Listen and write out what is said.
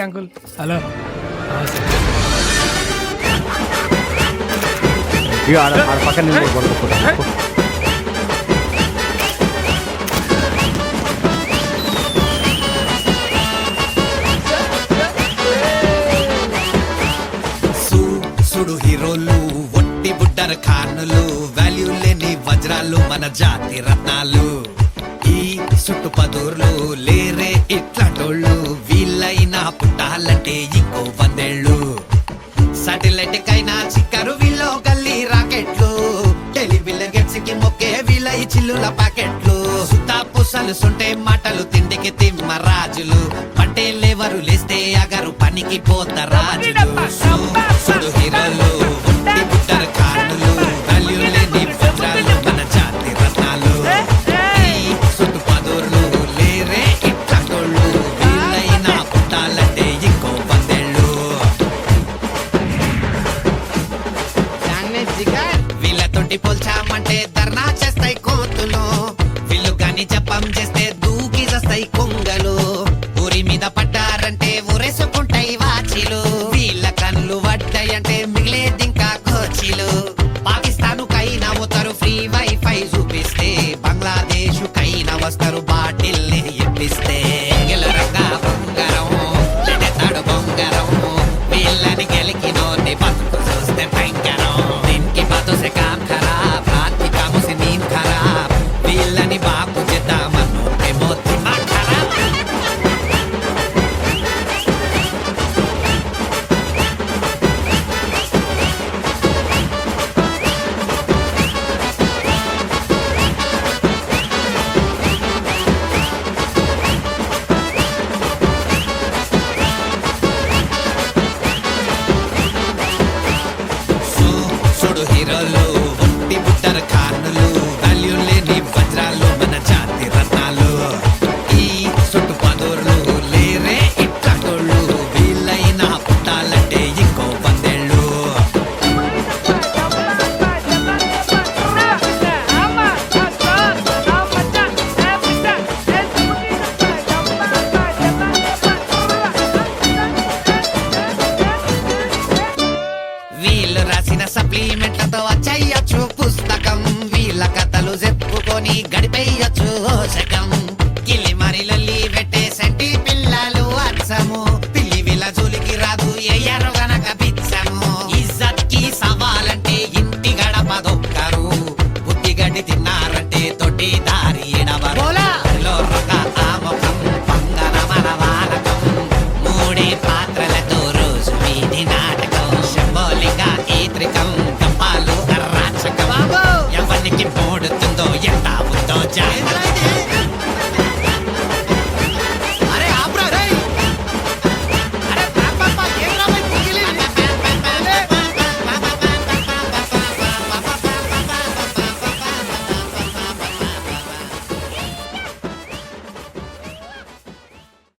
uncle hello పక్కన సుడు హీరోలు ఒట్టి బుడ్డర ఖానులు వాల్యూ లేని వజ్రాలు మన జాతి రత్నాలు ఈ సుట్టు పదూర్లు లేరే ఇట్లాటోళ్ళు వీళ్ళైనా పుట్టాలంటే ఇంకో 100 ఏళ్ళు సాటిలైట్ కైనా చిక్కరు వీళ్ళు గల్లీ రాకెట్లు టెలివిజన్ గెట్స్ కి మొక్కే వీళ్ళ ఈ చిల్లుల ప్యాకెట్లు సుతా పుసలు సొంటే మాటలు తిండికి తిమ్మ రాజులు పంటే లేవరు లేస్తే అగరు పనికి పోత రాజులు సుడు హీరోలు ఒట్టి బుట్టర ఖానులు వాల్యూ లేని వజ్రాలు మన జాతి రత్నాలు ఈ సుట్టు పదూర్లు లేరే ఇట్లాటోళ్ళు వీళ్ళైనా పుట్టాలంటే ఇంకో 100 ఏళ్ళు వీళ్ళతోటి పోల్చామంటే ధర్నా చేస్తాయి కోతులు వీళ్ళు కానీ జపం చేస్తే దూకి చేస్తాయి కొంగలు ఊరి మీద పడ్డారంటే ఊరేసుకుంటాయి వాచిలు వీళ్ళ కన్నులు పడ్డాయంటే మిగిలేది ఇంకా కోచిలు పాకిస్తాన్ కైనా పోతారు ఫ్రీ వైఫై చూపిస్తే బంగ్లాదేశ్ కైనా వస్తారు బాటిల్ ఇప్పిస్తే గెలరంగా బొంగరం లెడతాడు బొంగరం వీళ్ళని గెలికినోని బతుకు చూస్తే భయంకరం దీనికి బాతో సే కామ్ ఖరాబ్ రాత్ కి కాము సే నీంద్ ఖరాబ్ వీళ్ళని బాపు చేద్దామను ఏమో దిమాగ్ ఖరాబ్ సుడు హీరోలు ఒట్టి బుట్టర ఖానులు వాల్యూ లేని వజ్రాలు మన జాతి రత్నాలు ఈ సుట్టు పదూర్లు లేరే ఇట్లాటోళ్ళు వీళ్ళైనా పుట్టాలంటే ఇంకో 100 ఏళ్ళు వీళ్ళు రాసిన సప్లిమెంట్లతో వచ్చేయచ్చు పుస్తకం వీళ్ళ కథలు చెప్పుకొని గడిపేయచ్చు శకం